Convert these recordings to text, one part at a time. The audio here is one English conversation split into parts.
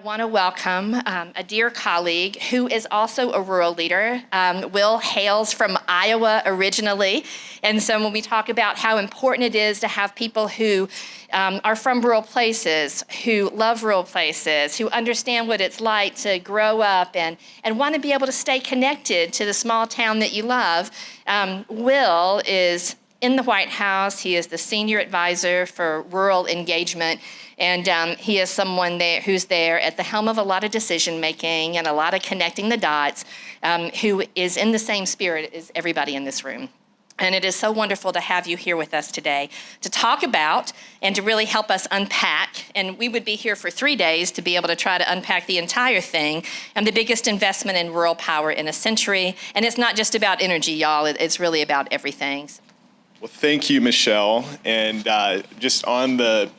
want to welcome a dear colleague who is also a rural leader. Will hails from Iowa originally, and so when we talk about how important it is to have people who are from rural places, who love rural places, who understand what it's like to grow up and want to be able to stay connected to the small town that you love, Will is in the White House. He is the senior advisor for rural engagement. And he is someone there who's there at the helm of a lot of decision making and a lot of connecting the dots, who is in the same spirit as everybody in this room. And it is so wonderful to have you here with us today to talk about and to really help us unpack. And we would be here for 3 days to be able to try to unpack the entire thing and the biggest investment in rural power in a century. And it's not just about energy, y'all. It's really about everything. Well, thank you, Michelle. And just on the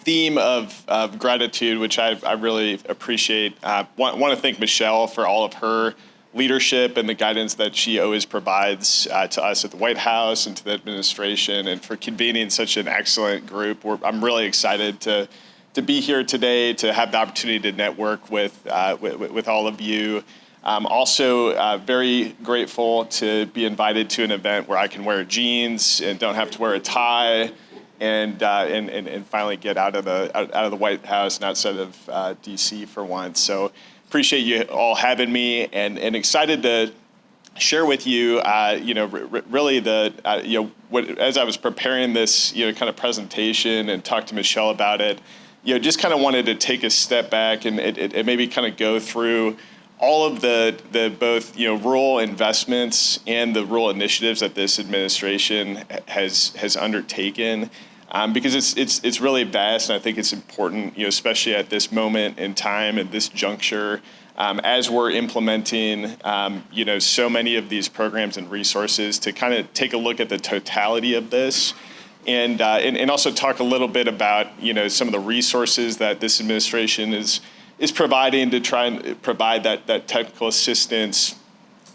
theme of gratitude, which I really appreciate, want to thank Michelle for all of her leadership and the guidance that she always provides to us at the White House and to the administration, and for convening such an excellent group. I'm really excited to be here today, to have the opportunity to network with all of you. I'm also very grateful to be invited to an event where I can wear jeans and don't have to wear a tie, and finally get out of the White House and outside of DC for once. So appreciate you all having me, and excited to share with you, really as I was preparing this, kind of presentation and talk to Michelle about it, just kind of wanted to take a step back and maybe kind of go through all of the both rural investments and the rural initiatives that this administration has undertaken, because it's really vast, and I think it's important, especially at this moment in time, at this juncture, as we're implementing so many of these programs and resources, to kind of take a look at the totality of this, and also talk a little bit about some of the resources that this administration is providing to try and provide that technical assistance,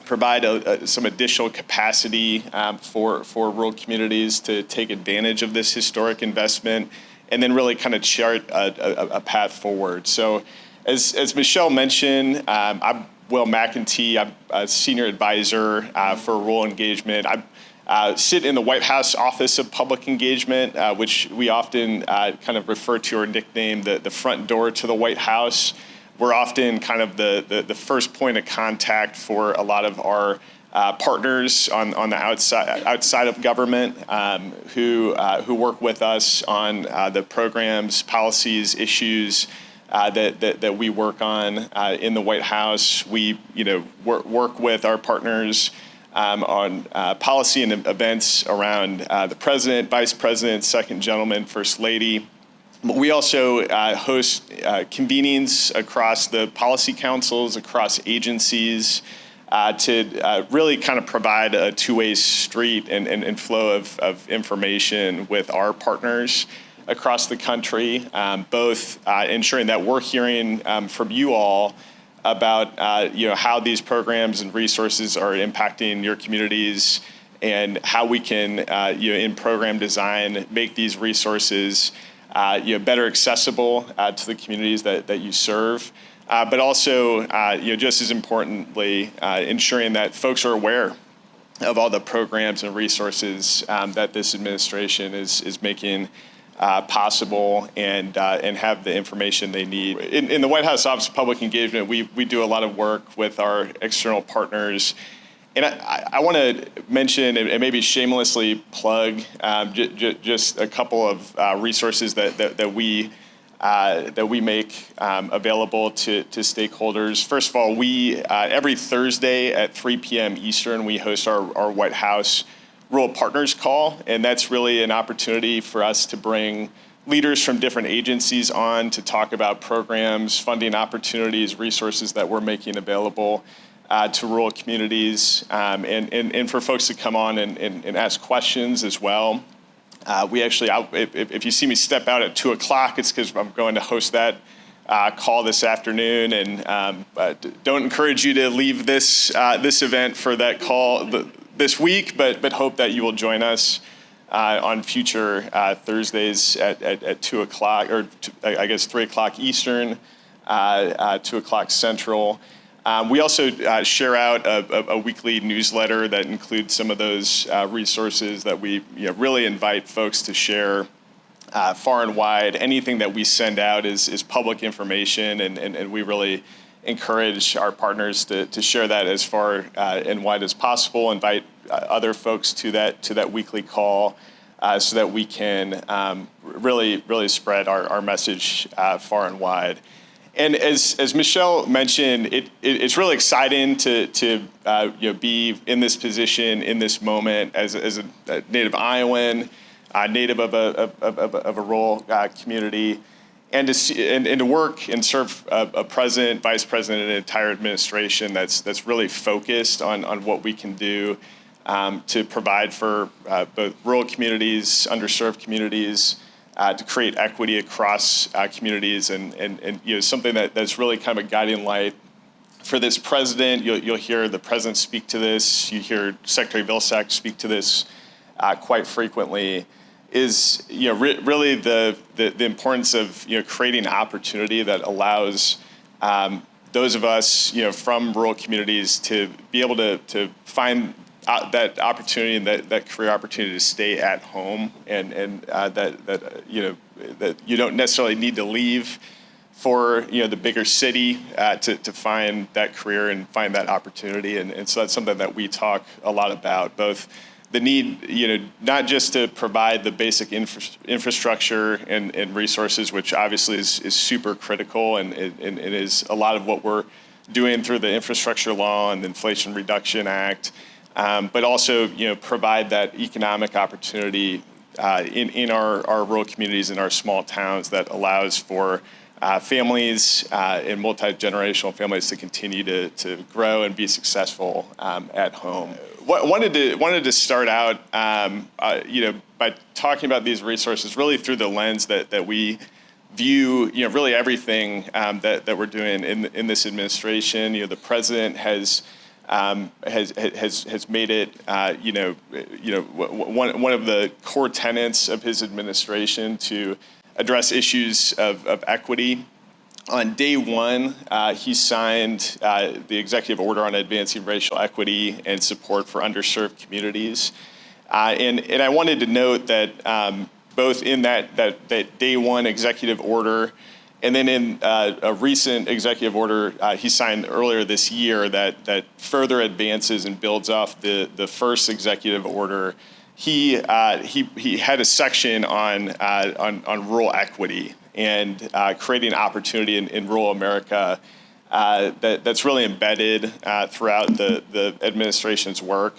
provide some additional capacity for rural communities to take advantage of this historic investment, and then really kind of chart a path forward. So as Michelle mentioned, I'm Will McIntee. I'm a senior advisor for rural engagement. I sit in the White House Office of Public Engagement, which we often kind of refer to or nickname the front door to the White House. We're often kind of the first point of contact for a lot of our partners on the outside of government, who work with us on the programs, policies, issues that we work on in the White House. We work with our partners on policy and events around the president, vice president, second gentleman, first lady. But we also host convenings across the policy councils, across agencies, to really kind of provide a two-way street and flow of information with our partners across the country, both ensuring that we're hearing from you all about how these programs and resources are impacting your communities, and how we can in program design make these resources better accessible to the communities that you serve, but also just as importantly, ensuring that folks are aware of all the programs and resources that this administration is making possible, and have the information they need. In the White House Office of Public Engagement, we do a lot of work with our external partners. And I want to mention and maybe shamelessly plug just a couple of resources that we make available to stakeholders. First of all, we every Thursday at 3 p.m. Eastern, we host our White House Rural Partners Call, and that's really an opportunity for us to bring leaders from different agencies on to talk about programs, funding opportunities, resources that we're making available to rural communities, and for folks to come on and ask questions as well. We actually, if you see me step out at 2 o'clock, it's because I'm going to host that call this afternoon, and don't encourage you to leave this event for that call this week, but hope that you will join us on future Thursdays at 2 o'clock, or I guess 3 o'clock Eastern. 2 o'clock Central. We also share out a weekly newsletter that includes some of those resources that we really invite folks to share far and wide. Anything that we send out is public information, and we really encourage our partners to share that as far and wide as possible. Invite other folks to that weekly call so that we can really spread our message far and wide. And as Michelle mentioned, it's really exciting to be in this position in this moment as a native Iowan, native of a rural community, and to work and serve a president, vice president, and an entire administration that's really focused on what we can do to provide for both rural communities, underserved communities, to create equity across communities, and something that's really kind of a guiding light for this president. You'll hear the president speak to this. You hear Secretary Vilsack speak to this quite frequently. Is really the importance of creating opportunity that allows those of us from rural communities to be able to find that opportunity and that career opportunity to stay at home, and that you don't necessarily need to leave for the bigger city to find that career and find that opportunity, and so that's something that we talk a lot about, both the need not just to provide the basic infrastructure and resources, which obviously is super critical, and it is a lot of what we're doing through the infrastructure law and the Inflation Reduction Act, but also provide that economic opportunity in our rural communities, in our small towns, that allows for families and multi-generational families to continue to grow and be successful at home. Wanted to start out by talking about these resources really through the lens that we view really everything that we're doing in this administration. The president has made it one of the core tenets of his administration to address issues of equity. On day one, he signed the executive order on advancing racial equity and support for underserved communities. And I wanted to note that both in that day one executive order, and then in a recent executive order he signed earlier this year that further advances and builds off the first executive order, he had a section on rural equity and creating opportunity in rural America that's really embedded throughout the administration's work.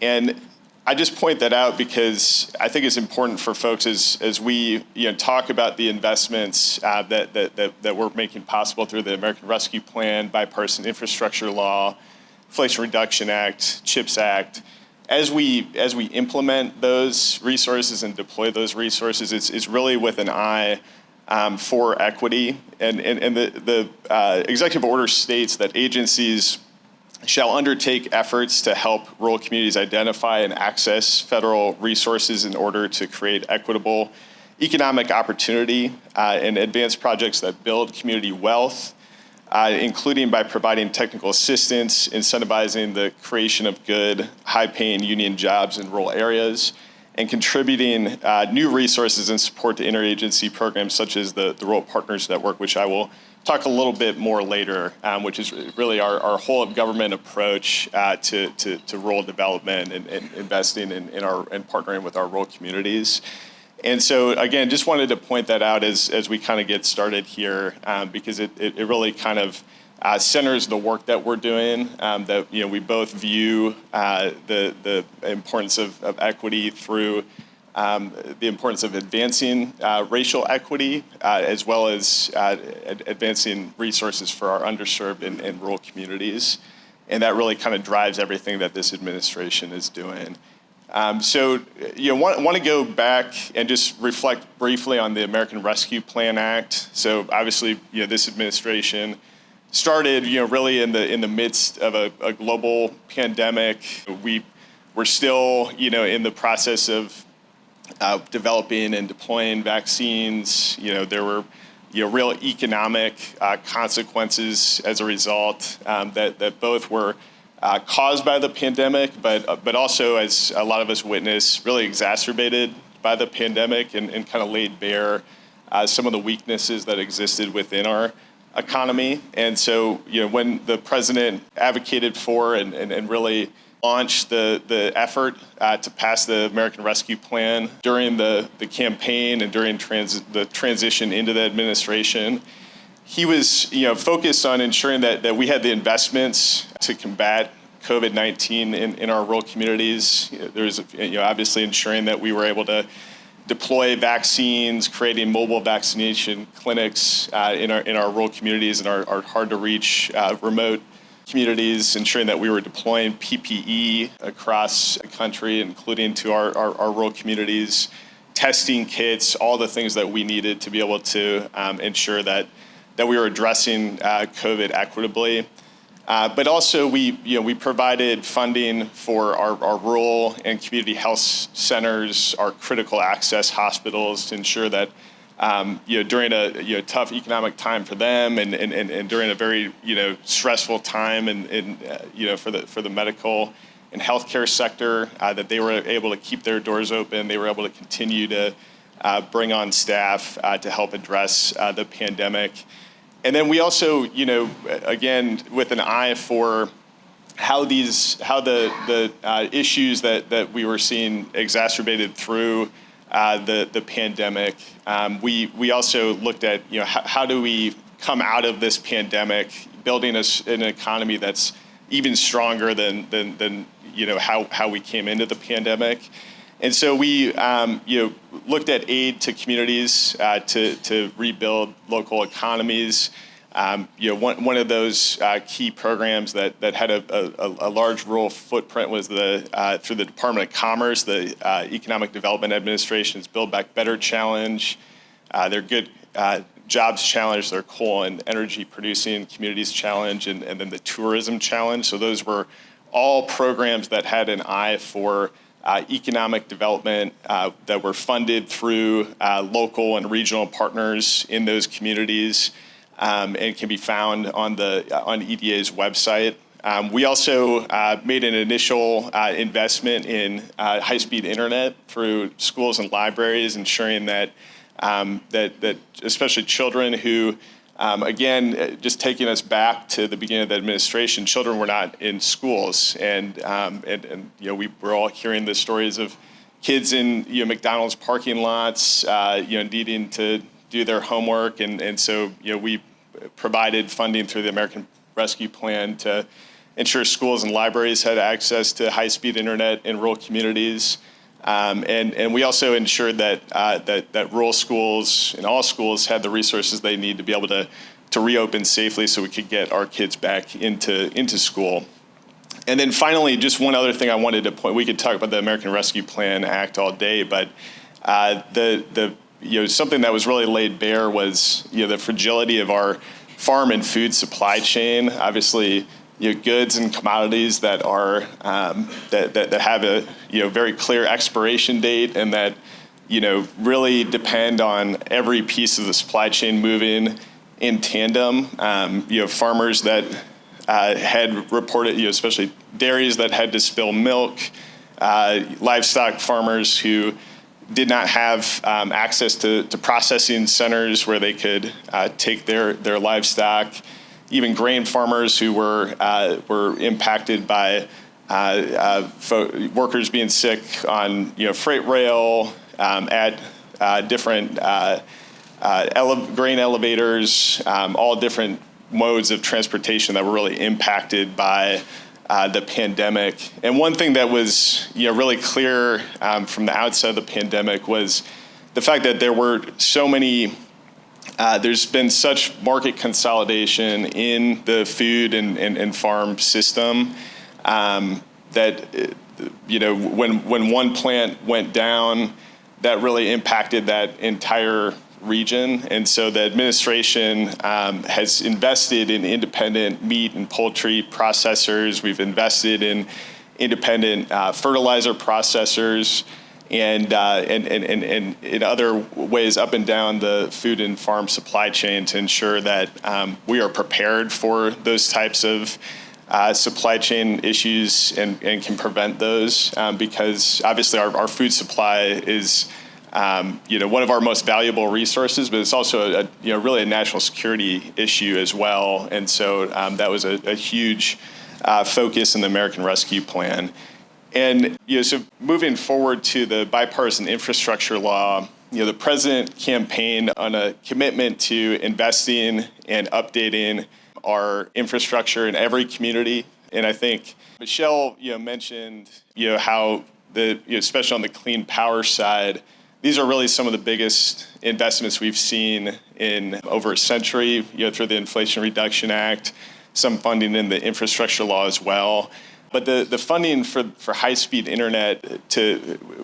And I just point that out because I think it's important for folks as we talk about the investments that we're making possible through the American Rescue Plan, bipartisan infrastructure law, Inflation Reduction Act, CHIPS Act. As we implement those resources and deploy those resources, it's really with an eye for equity. And the executive order states that agencies shall undertake efforts to help rural communities identify and access federal resources in order to create equitable economic opportunity and advance projects that build community wealth, including by providing technical assistance, incentivizing the creation of good, high-paying union jobs in rural areas, and contributing new resources and support to interagency programs such as the Rural Partners Network, which I will talk a little bit more later, which is really our whole of government approach to rural development and investing in partnering with our rural communities. And so, again, just wanted to point that out as we kind of get started here, because it really kind of centers the work that we're doing, that we both view the importance of equity through the importance of advancing racial equity, as well as advancing resources for our underserved and rural communities. And that really kind of drives everything that this administration is doing. So want to go back and just reflect briefly on the American Rescue Plan Act. So obviously, this administration started, really in the midst of a global pandemic. We're still, in the process of developing and deploying vaccines. There were, real economic consequences as a result that both were caused by the pandemic, but also, as a lot of us witnessed, really exacerbated by the pandemic and kind of laid bare some of the weaknesses that existed within our economy. And so, when the president advocated for and really launched the effort to pass the American Rescue Plan during the campaign and during the transition into the administration, he was focused on ensuring that we had the investments to combat COVID-19 in our rural communities. There's obviously ensuring that we were able to deploy vaccines, creating mobile vaccination clinics in our rural communities and our hard to reach remote communities, ensuring that we were deploying PPE across the country, including to our rural communities, testing kits, all the things that we needed to be able to ensure that we were addressing COVID equitably. But also we provided funding for our rural and community health centers, our critical access hospitals, to ensure that during a tough economic time for them and during a very stressful time and for the medical and healthcare sector, that they were able to keep their doors open. They were able to continue to bring on staff to help address the pandemic. And then we also, again, with an eye for how the issues that we were seeing exacerbated through the pandemic, we also looked at how do we come out of this pandemic, building an economy that's even stronger than how we came into the pandemic. And so we looked at aid to communities to rebuild local economies. One of those key programs that had a large rural footprint was through the Department of Commerce, the Economic Development Administration's Build Back Better Challenge, their Good Jobs Challenge, their Coal and Energy Producing Communities Challenge, and then the Tourism Challenge. So those were all programs that had an eye for economic development that were funded through local and regional partners in those communities, and can be found on EDA's website. We also made an initial investment in high-speed internet through schools and libraries, ensuring that especially children who, again, just taking us back to the beginning of the administration, children were not in schools, and we were all hearing the stories of kids in McDonald's parking lots, needing to do their homework, and so we provided funding through the American Rescue Plan to ensure schools and libraries had access to high-speed internet in rural communities. And we also ensured that rural schools and all schools had the resources they need to be able to reopen safely so we could get our kids back into school. And then finally, just one other thing I wanted to point, we could talk about the American Rescue Plan Act all day, but something that was really laid bare was the fragility of our farm and food supply chain. Obviously, goods and commodities that are that have a very clear expiration date, and that really depend on every piece of the supply chain moving in tandem. Farmers that had reported, especially dairies that had to spill milk, livestock farmers who did not have access to processing centers where they could take their livestock. Even grain farmers who were impacted by workers being sick on freight rail, at different grain elevators, all different modes of transportation that were really impacted by the pandemic. And one thing that was really clear from the outset of the pandemic was the fact that there were so many. There's been such market consolidation in the food and farm system that when one plant went down, that really impacted that entire region. And so the administration has invested in independent meat and poultry processors. We've invested in independent fertilizer processors. and in other ways up and down the food and farm supply chain to ensure that we are prepared for those types of supply chain issues and can prevent those because obviously our food supply is one of our most valuable resources, but it's also really a national security issue as well. And so that was a huge focus in the American Rescue Plan. And so moving forward to the bipartisan infrastructure law, the president campaigned on a commitment to investing and updating our infrastructure in every community. And I think Michelle, mentioned, how especially on the clean power side, these are really some of the biggest investments we've seen in over a century, through the Inflation Reduction Act, some funding in the infrastructure law as well. But the funding for high-speed internet,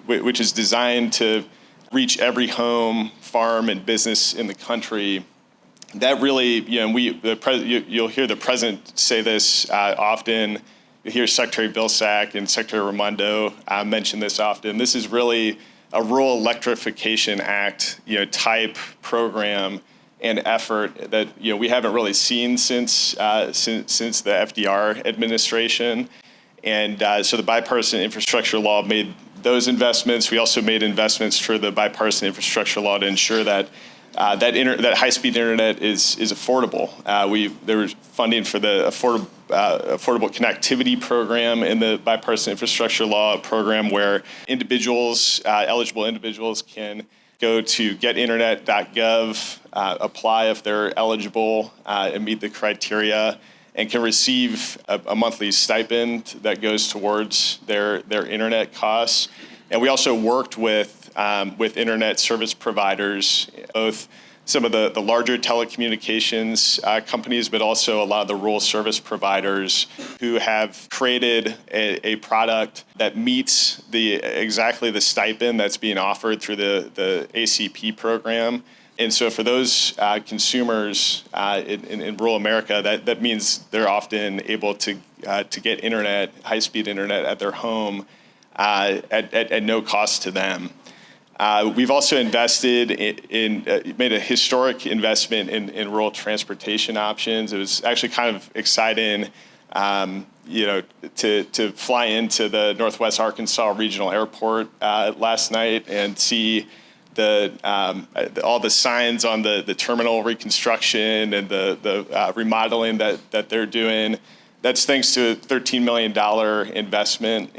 which is designed to reach every home, farm, and business in the country, that really, you'll hear the president say this often. You hear Secretary Vilsack and Secretary Raimondo mention this often. This is really a Rural Electrification Act, type program and effort that we haven't really seen since the FDR administration. And so the bipartisan infrastructure law made those investments. We also made investments for the bipartisan infrastructure law to ensure that that high-speed internet is affordable. There was funding for the affordable connectivity program in the bipartisan infrastructure law program, where eligible individuals can go to getinternet.gov, apply if they're eligible and meet the criteria, and can receive a monthly stipend that goes towards their internet costs. And we also worked with internet service providers, both some of the larger telecommunications companies, but also a lot of the rural service providers who have created a product that meets exactly the stipend that's being offered through the ACP program. And so for those consumers in rural America, that means they're often able to get internet, high-speed internet at their home at no cost to them. We've also invested made a historic investment in rural transportation options. It was actually kind of exciting, to fly into the Northwest Arkansas Regional Airport last night and see all the signs on the terminal reconstruction and the remodeling that they're doing. That's thanks to a $13 million investment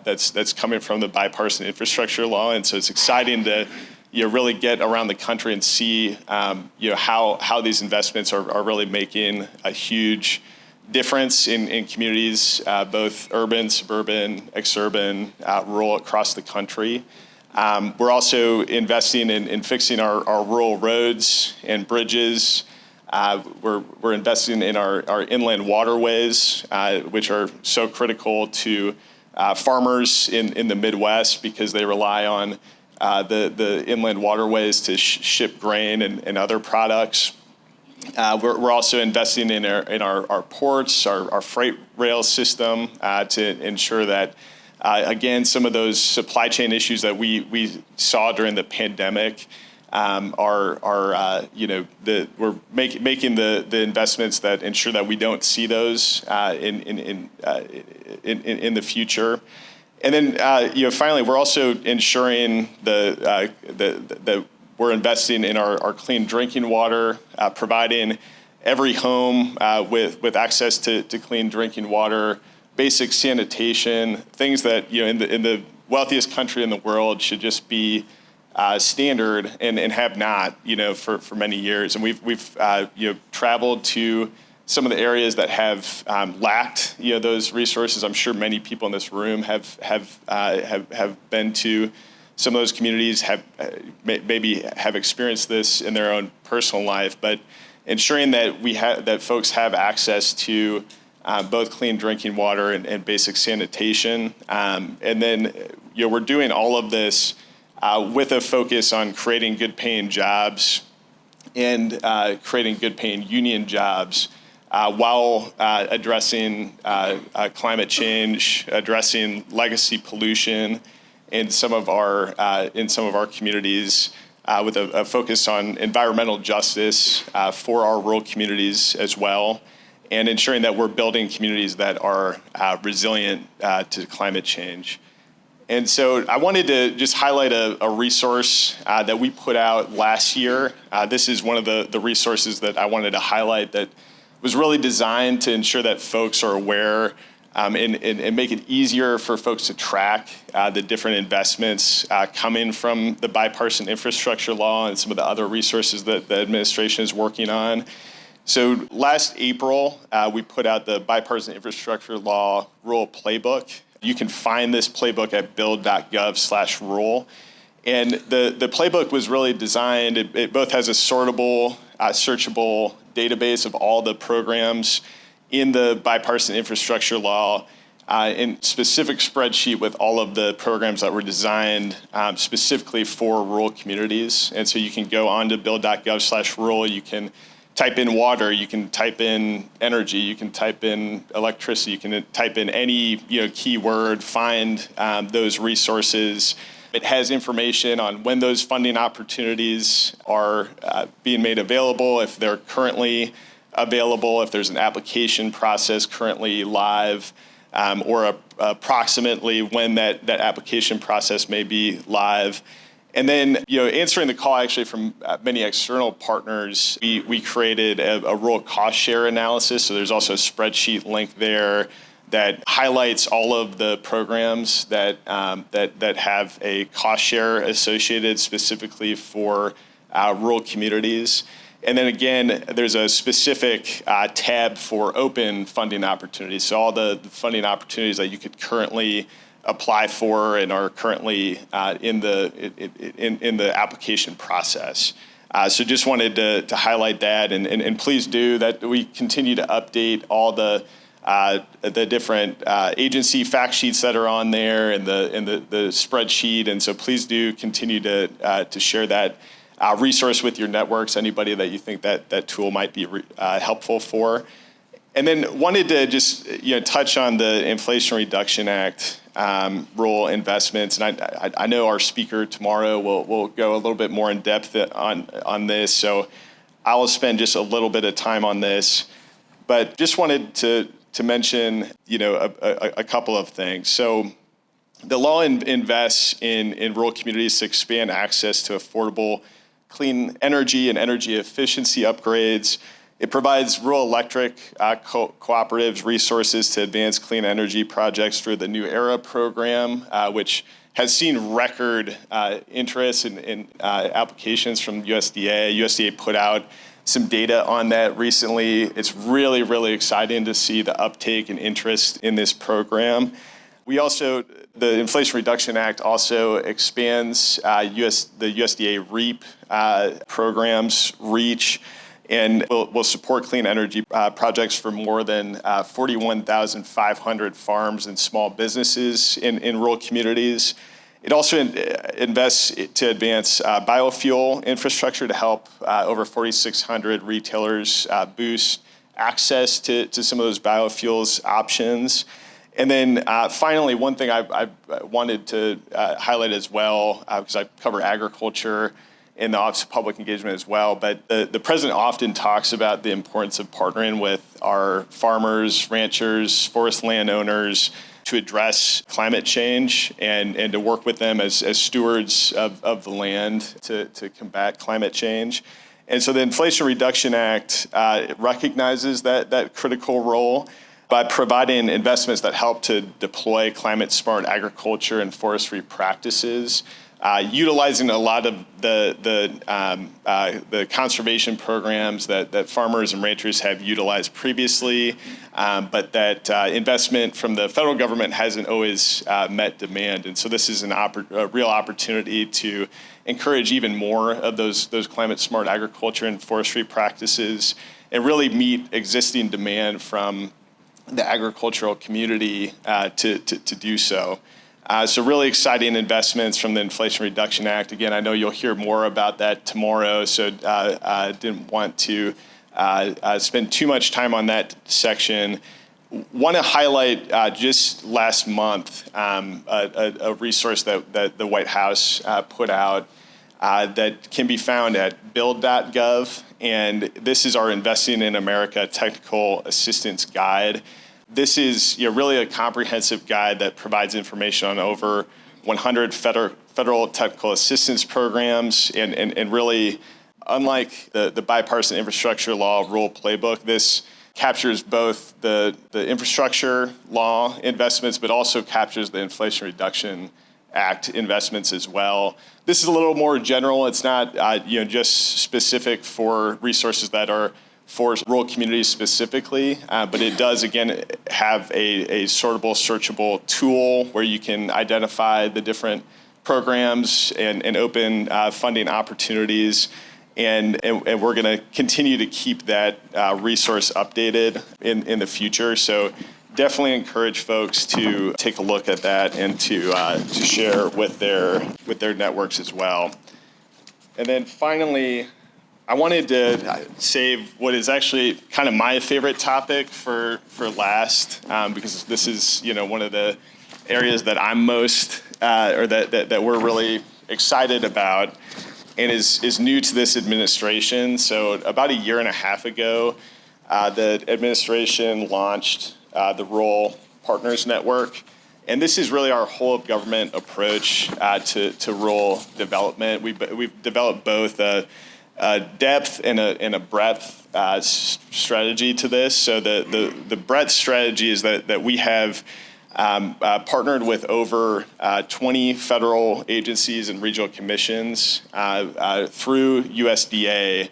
that's coming from the bipartisan infrastructure law, and so it's exciting to really get around the country and see how these investments are really making a huge difference in communities, both urban, suburban, exurban, rural across the country. We're also investing in fixing our rural roads and bridges. We're investing in our inland waterways, which are so critical to farmers in the Midwest because they rely on the inland waterways to ship grain and other products. We're also investing in our ports, our freight rail system to ensure that, again, some of those supply chain issues that we saw during the pandemic we're making the investments that ensure that we don't see those in the future. And then finally, we're also ensuring that we're investing in our clean drinking water, providing every home with access to clean drinking water, basic sanitation, things that in the wealthiest country in the world should just be standard and have not, for many years. And we've traveled to some of the areas that have lacked, those resources. I'm sure many people in this room have been to some of those communities, maybe have experienced this in their own personal life. But ensuring that that folks have access to both clean drinking water and basic sanitation, and then we're doing all of this with a focus on creating good-paying jobs and creating good-paying union jobs while addressing climate change, addressing legacy pollution, in some of our communities with a focus on environmental justice for our rural communities as well, and ensuring that we're building communities that are resilient to climate change. And so I wanted to just highlight a resource that we put out last year. This is one of the resources that I wanted to highlight that was really designed to ensure that folks are aware and make it easier for folks to track the different investments coming from the bipartisan infrastructure law and some of the other resources that the administration is working on. So last April, we put out the bipartisan infrastructure law rural playbook. You can find this playbook at build.gov/rural. And the playbook was really designed, it both has a sortable, searchable database of all the programs in the bipartisan infrastructure law, and specific spreadsheet with all of the programs that were designed specifically for rural communities. And so you can go on to build.gov/rural, you can type in water, you can type in energy, you can type in electricity, you can type in any keyword, find those resources. It has information on when those funding opportunities are being made available, if they're currently available, if there's an application process currently live, or approximately when that application process may be live. And then, answering the call actually from many external partners, we created a rural cost share analysis. So there's also a spreadsheet link there that highlights all of the programs that have a cost share associated specifically for rural communities. And then again, there's a specific tab for open funding opportunities. So all the funding opportunities that you could currently apply for and are currently in the application process. So just wanted to highlight that, and please do that. We continue to update all the different agency fact sheets that are on there and the spreadsheet, and so please do continue to share that resource with your networks, anybody that you think that tool might be helpful for. And then wanted to just touch on the Inflation Reduction Act rural investments, and I know our speaker tomorrow will go a little bit more in depth on this, so I will spend just a little bit of time on this, but just wanted to mention a couple of things. So the law invests in rural communities to expand access to affordable clean energy and energy efficiency upgrades. It provides rural electric cooperatives resources to advance clean energy projects through the New Era program, which has seen record interest in applications from USDA. USDA put out some data on that recently. It's really, really exciting to see the uptake and interest in this program. The Inflation Reduction Act also expands the USDA REAP program's reach, and will support clean energy projects for more than 41,500 farms and small businesses in rural communities. It also invests to advance biofuel infrastructure to help over 4,600 retailers boost access to some of those biofuels options. And then finally, one thing I wanted to highlight as well, because I cover agriculture in the Office of Public Engagement as well, but the president often talks about the importance of partnering with our farmers, ranchers, forest landowners to address climate change and to work with them as stewards of the land to combat climate change. And so the Inflation Reduction Act recognizes that critical role by providing investments that help to deploy climate-smart agriculture and forestry practices, utilizing a lot of the conservation programs that farmers and ranchers have utilized previously, but that investment from the federal government hasn't always met demand. And so this is a real opportunity to encourage even more of those climate-smart agriculture and forestry practices and really meet existing demand from the agricultural community to do so. So really exciting investments from the Inflation Reduction Act. Again, I know you'll hear more about that tomorrow, so I didn't want to spend too much time on that section. Want to highlight just last month a resource that the White House put out that can be found at build.gov, and this is our Investing in America Technical Assistance Guide. This is really a comprehensive guide that provides information on over 100 federal technical assistance programs, and really, unlike the bipartisan infrastructure law rule playbook, this captures both the infrastructure law investments, but also captures the Inflation Reduction Act investments as well. This is a little more general. It's not just specific for resources that are for rural communities specifically, but it does, again, have a sortable, searchable tool where you can identify the different programs and open funding opportunities. And we're going to continue to keep that resource updated in the future. So definitely encourage folks to take a look at that and to share with their networks as well. And then finally, I wanted to save what is actually kind of my favorite topic for last, because this is one of the areas that I'm most or that we're really excited about, and is new to this administration. So about a year and a half ago, the administration launched the Rural Partners Network. And this is really our whole of government approach to rural development. We've developed both a depth and a breadth strategy to this. So the breadth strategy is that we have partnered with over 20 federal agencies and regional commissions through USDA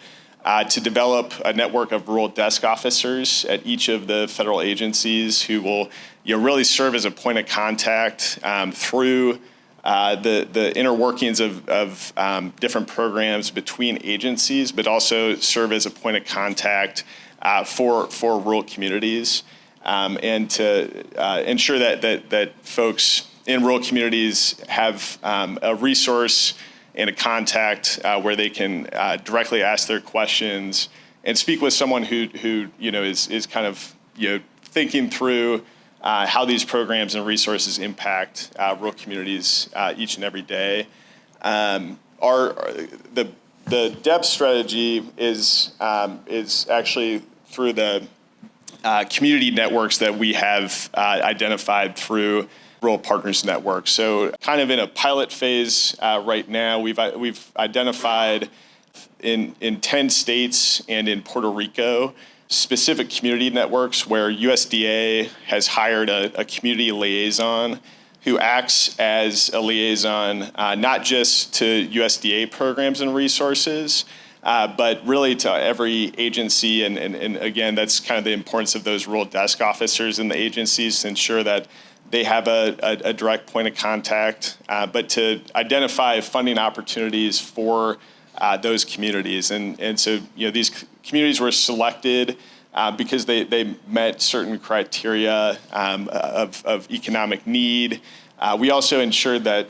to develop a network of rural desk officers at each of the federal agencies who will really serve as a point of contact through the inner workings of different programs between agencies, but also serve as a point of contact for rural communities. And to ensure that folks in rural communities have a resource and a contact where they can directly ask their questions and speak with someone who is kind of thinking through how these programs and resources impact rural communities each and every day. The depth strategy is actually through the community networks that we have identified through Rural Partners Network. So kind of in a pilot phase right now, we've identified in 10 states and in Puerto Rico specific community networks where USDA has hired a community liaison who acts as a liaison not just to USDA programs and resources, but really to every agency. And again, that's kind of the importance of those rural desk officers in the agencies to ensure that they have a direct point of contact, but to identify funding opportunities for those communities. And so these communities were selected because they met certain criteria of economic need. We also ensured that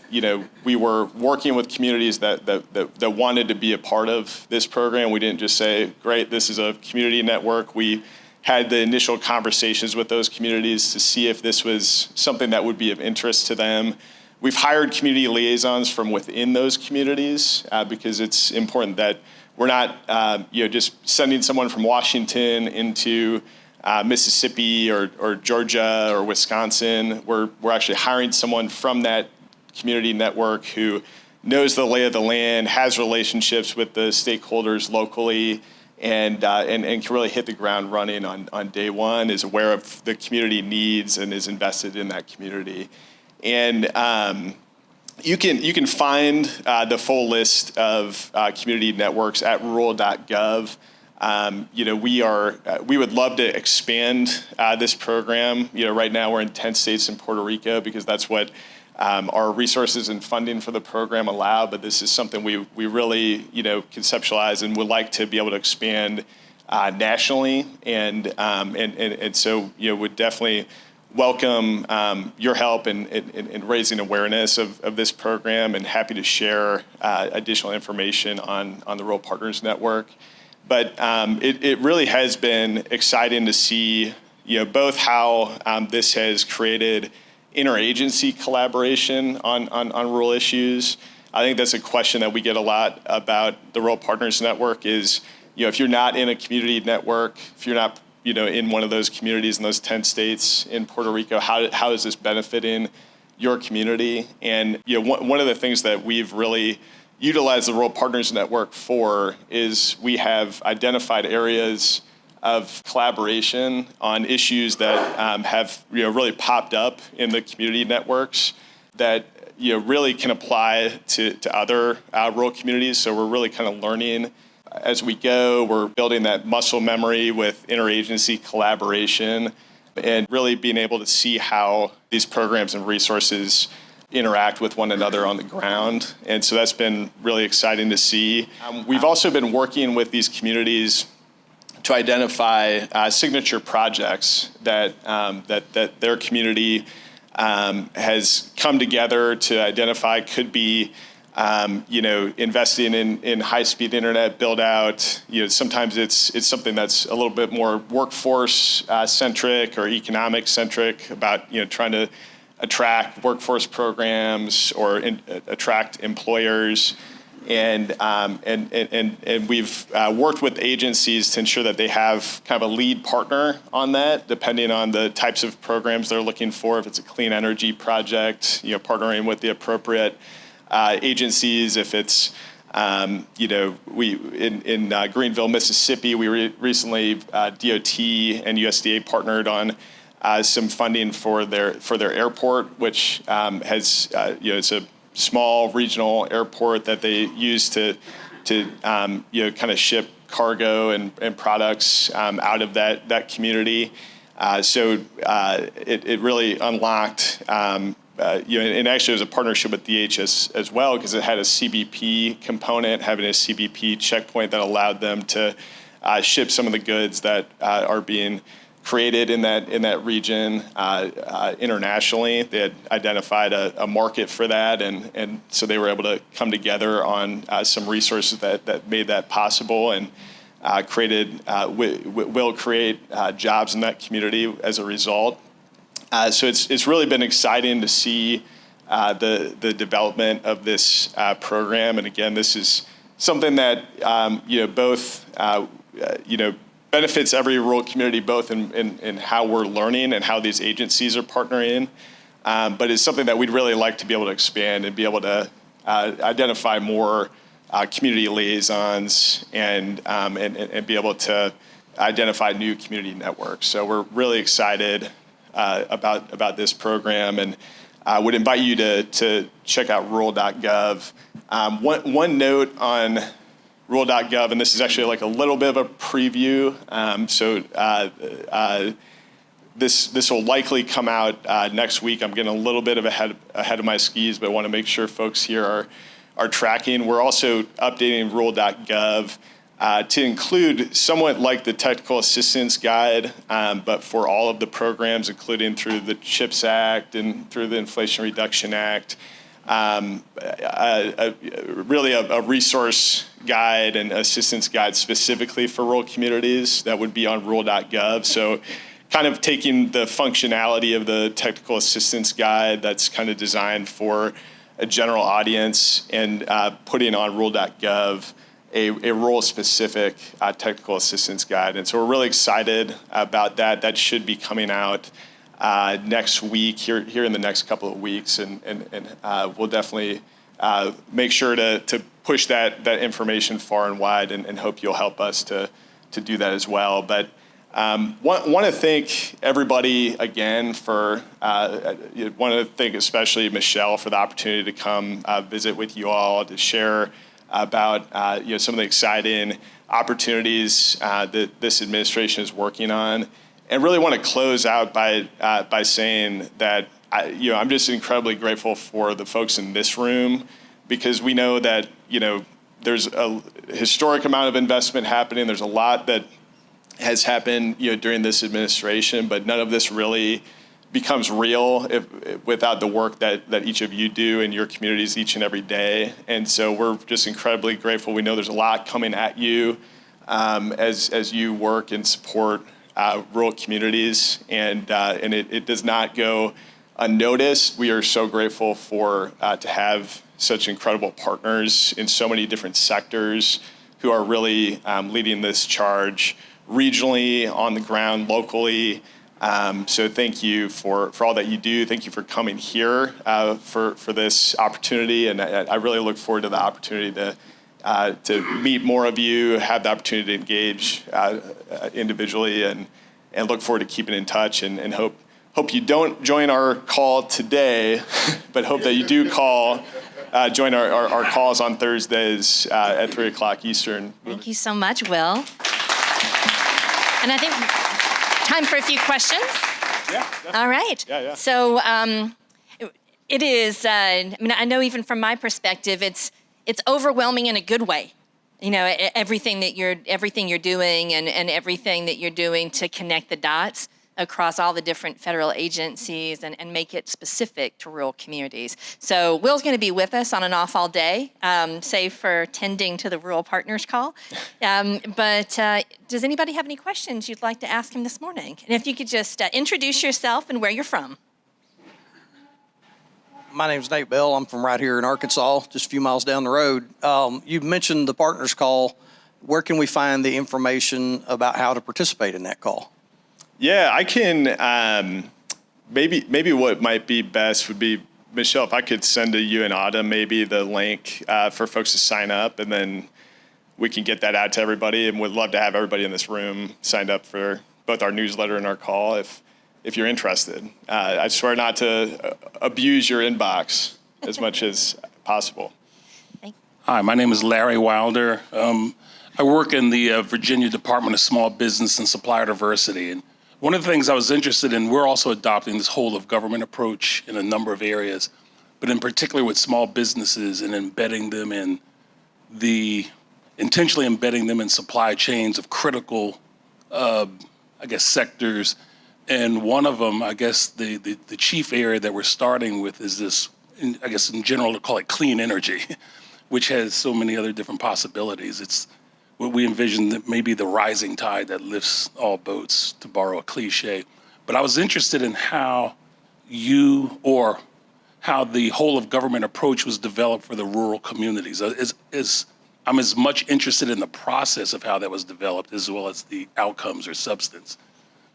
we were working with communities that wanted to be a part of this program. We didn't just say, great, this is a community network. We had the initial conversations with those communities to see if this was something that would be of interest to them. We've hired community liaisons from within those communities because it's important that we're not just sending someone from Washington into Mississippi or Georgia or Wisconsin. We're actually hiring someone from that community network who knows the lay of the land, has relationships with the stakeholders locally, and can really hit the ground running on day one, is aware of the community needs and is invested in that community. And you can find the full list of community networks at rural.gov. We would love to expand this program. Right now we're in 10 states and Puerto Rico because that's what our resources and funding for the program allow. But this is something we really conceptualize and would like to be able to expand nationally. And so would definitely welcome your help in raising awareness of this program, and happy to share additional information on the Rural Partners Network. But it really has been exciting to see both how this has created interagency collaboration on rural issues. I think that's a question that we get a lot about the Rural Partners Network is, if you're not in a community network, if you're not, in one of those communities in those 10 states in Puerto Rico, how is this benefiting your community? And, one of the things that we've really utilized the Rural Partners Network for is we have identified areas of collaboration on issues that have really popped up in the community networks that really can apply to other rural communities. So we're really kind of learning as we go. We're building that muscle memory with interagency collaboration and really being able to see how these programs and resources interact with one another on the ground. And so that's been really exciting to see. We've also been working with these communities to identify signature projects that their community has come together to identify could be, investing in high-speed internet build out. Sometimes it's something that's a little bit more workforce centric or economic centric about trying to attract workforce programs or attract employers. And we've worked with agencies to ensure that they have kind of a lead partner on that, depending on the types of programs they're looking for. If it's a clean energy project, partnering with the appropriate agencies. If it's, we in Greenville, Mississippi, we recently DOT and USDA partnered on some funding for their airport, which has it's a small regional airport that they use to kind of ship cargo and products out of that community. So it really unlocked, and actually it was a partnership with DHS as well because it had a CBP component, having a CBP checkpoint that allowed them to ship some of the goods that are being created in that region internationally. They had identified a market for that, and so they were able to come together on some resources that made that possible and will create jobs in that community as a result. So it's really been exciting to see the development of this program, and again, this is something that both benefits every rural community, both in how we're learning and how these agencies are partnering, but it's something that we'd really like to be able to expand and be able to identify more community liaisons and be able to identify new community networks. So we're really excited about this program, and I would invite you to check out rural.gov. One note on rural.gov, and this is actually like a little bit of a preview. This will likely come out next week. I'm getting a little bit ahead of my skis, but I want to make sure folks here are tracking. We're also updating rural.gov to include somewhat like the technical assistance guide, but for all of the programs, including through the CHIPS Act and through the Inflation Reduction Act. Really a resource guide and assistance guide specifically for rural communities that would be on rural.gov. So kind of taking the functionality of the technical assistance guide that's kind of designed for a general audience and putting on rural.gov a rural-specific technical assistance guide. And so we're really excited about that. That should be coming out next week, here in the next couple of weeks, and we'll definitely make sure to push that information far and wide, and hope you'll help us to do that as well. But want to thank everybody again for want to thank especially Michelle for the opportunity to come visit with you all to share about some of the exciting opportunities that this administration is working on. And really want to close out by saying that I'm just incredibly grateful for the folks in this room, because we know that there's a historic amount of investment happening. There's a lot that has happened during this administration, but none of this really becomes real without the work that each of you do in your communities each and every day. And so we're just incredibly grateful. We know there's a lot coming at you as you work and support rural communities, and it does not go unnoticed. We are so grateful to have such incredible partners in so many different sectors who are really leading this charge regionally, on the ground, locally. So thank you for all that you do. Thank you for coming here for this opportunity, and I really look forward to the opportunity to meet more of you, have the opportunity to engage individually, and look forward to keeping in touch, and hope you don't join our call today, but hope that you do join our calls on Thursdays at 3 o'clock Eastern. Thank you so much, Will. And I think time for a few questions. Yeah. Definitely. All right. Yeah. So it is, I know even from my perspective, it's overwhelming in a good way. Everything you're doing and everything that you're doing to connect the dots across all the different federal agencies and make it specific to rural communities. So Will's going to be with us on and off all day, save for tending to the Rural Partners call. But does anybody have any questions you'd like to ask him this morning? And if you could just introduce yourself and where you're from. My name's Nate Bell. I'm from right here in Arkansas, just a few miles down the road. You mentioned the Partners Call. Where can we find the information about how to participate in that call? Yeah, I can. Maybe what might be best would be, Michelle, if I could send to you and Autumn maybe the link for folks to sign up, and then we can get that out to everybody. And we'd love to have everybody in this room signed up for both our newsletter and our call if you're interested. I swear not to abuse your inbox as much as possible. Hi, my name is Larry Wilder. I work in the Virginia Department of Small Business and Supplier Diversity. And one of the things I was interested in, we're also adopting this whole of government approach in a number of areas, but in particular with small businesses and intentionally embedding them in supply chains of critical, sectors. And one of them, the chief area that we're starting with is this, in general, to call it clean energy, which has so many other different possibilities. It's what we envision that maybe the rising tide that lifts all boats, to borrow a cliche. But I was interested in how how the whole of government approach was developed for the rural communities. I'm as much interested in the process of how that was developed as well as the outcomes or substance.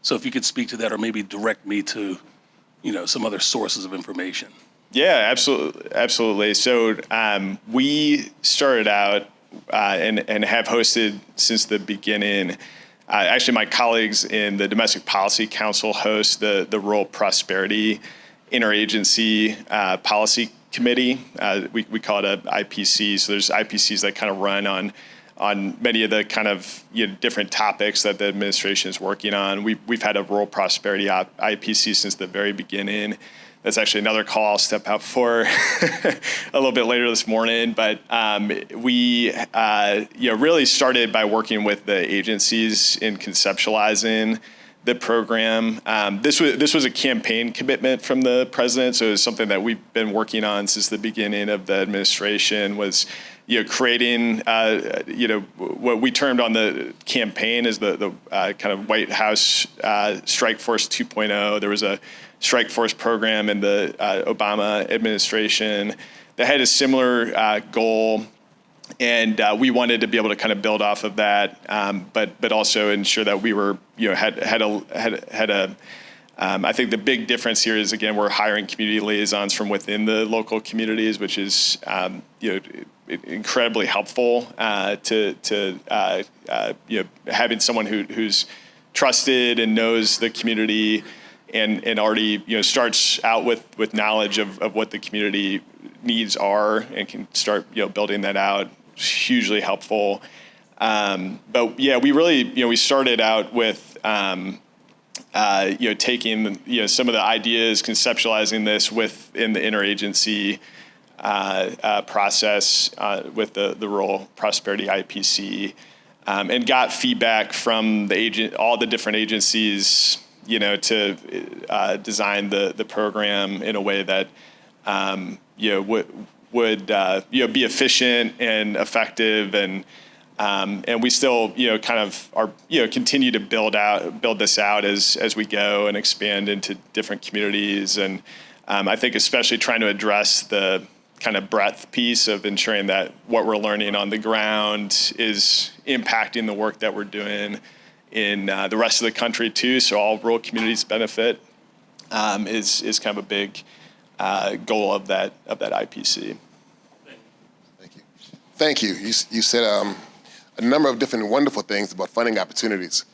So if you could speak to that, or maybe direct me to, some other sources of information. Yeah, absolutely. So we started out and have hosted since the beginning. Actually, my colleagues in the Domestic Policy Council host the Rural Prosperity Interagency Policy Committee. We call it a IPC. So there's IPCs that kind of run on many of the kind of different topics that the administration is working on. We've had a Rural Prosperity IPC since the very beginning. That's actually another call I'll step out for a little bit later this morning. But we really started by working with the agencies in conceptualizing the program. This was a campaign commitment from the president, so it was something that we've been working on since the beginning of the administration. Was creating what we termed on the campaign as the kind of White House Strike Force 2.0. There was a Strike Force program in the Obama administration that had a similar goal, and we wanted to be able to kind of build off of that, but also ensure that we were had a I think the big difference here is, again, we're hiring community liaisons from within the local communities, which is incredibly helpful to having someone who's trusted and knows the community and already starts out with knowledge of what the community needs are and can start building that out. It's hugely helpful. But yeah, we really we started out with taking some of the ideas, conceptualizing this within the interagency process with the Rural Prosperity IPC, and got feedback from all the different agencies, to design the program in a way that would be efficient and effective and And we still, kind of are, continue to build this out as we go and expand into different communities. And I think especially trying to address the kind of breadth piece of ensuring that what we're learning on the ground is impacting the work that we're doing in the rest of the country too. So all rural communities benefit is kind of a big goal of that IPC. Thank you. You said a number of different wonderful things about funding opportunities.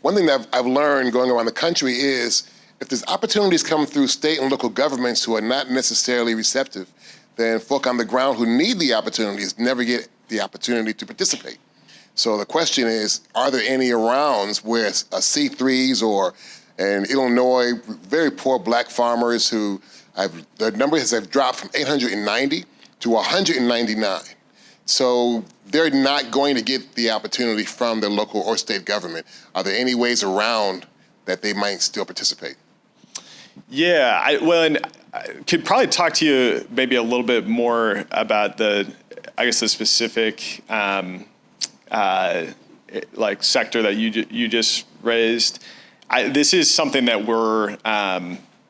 One thing that I've learned going around the country is if there's opportunities come through state and local governments who are not necessarily receptive, then folk on the ground who need the opportunities never get the opportunity to participate. So the question is, are there any arounds where C3s or in Illinois, very poor black farmers who the numbers have dropped from 890 to 199. So they're not going to get the opportunity from their local or state government. Are there any ways around that they might still participate? Yeah, I could probably talk to you maybe a little bit more about the specific sector that you just raised. This is something that we're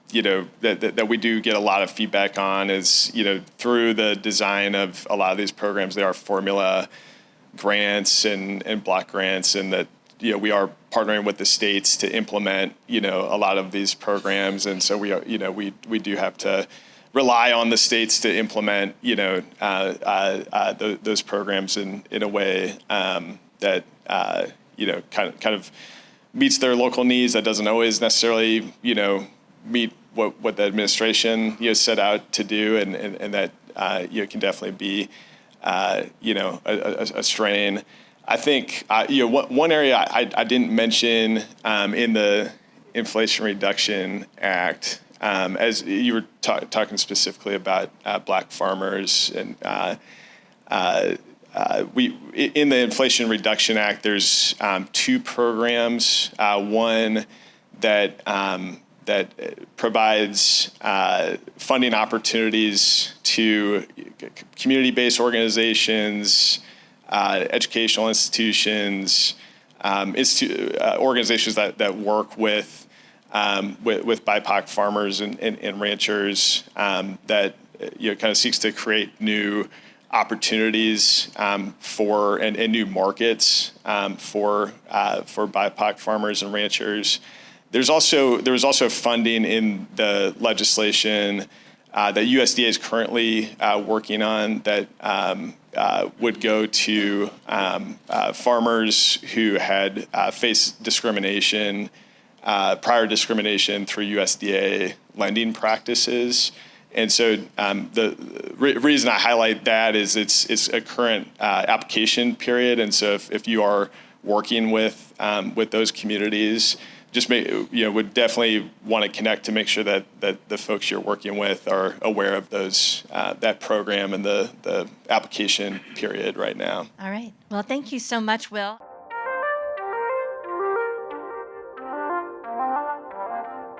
that we do get a lot of feedback on is, through the design of a lot of these programs, they are formula grants and block grants, and that, we are partnering with the states to implement, a lot of these programs. And so we are, we do have to rely on the states to implement, those programs in a way that, kind of meets their local needs. That doesn't always necessarily, meet what the administration set out to do, and that can definitely be a strain. I think one area I didn't mention in the Inflation Reduction Act, as you were talking specifically about black farmers, and in the Inflation Reduction Act, there's two programs. One that provides funding opportunities to community-based organizations, educational institutions, organizations that work with BIPOC farmers and ranchers, that kind of seeks to create new opportunities for and new markets for BIPOC farmers and ranchers. There was also funding in the legislation that USDA is currently working on that would go to farmers who had faced discrimination, prior discrimination through USDA lending practices. And so the reason I highlight that is it's a current application period. And so if you are working with those communities, just would definitely want to connect to make sure that the folks you're working with are aware of those that program and the application period right now. All right. Well, thank you so much, Will.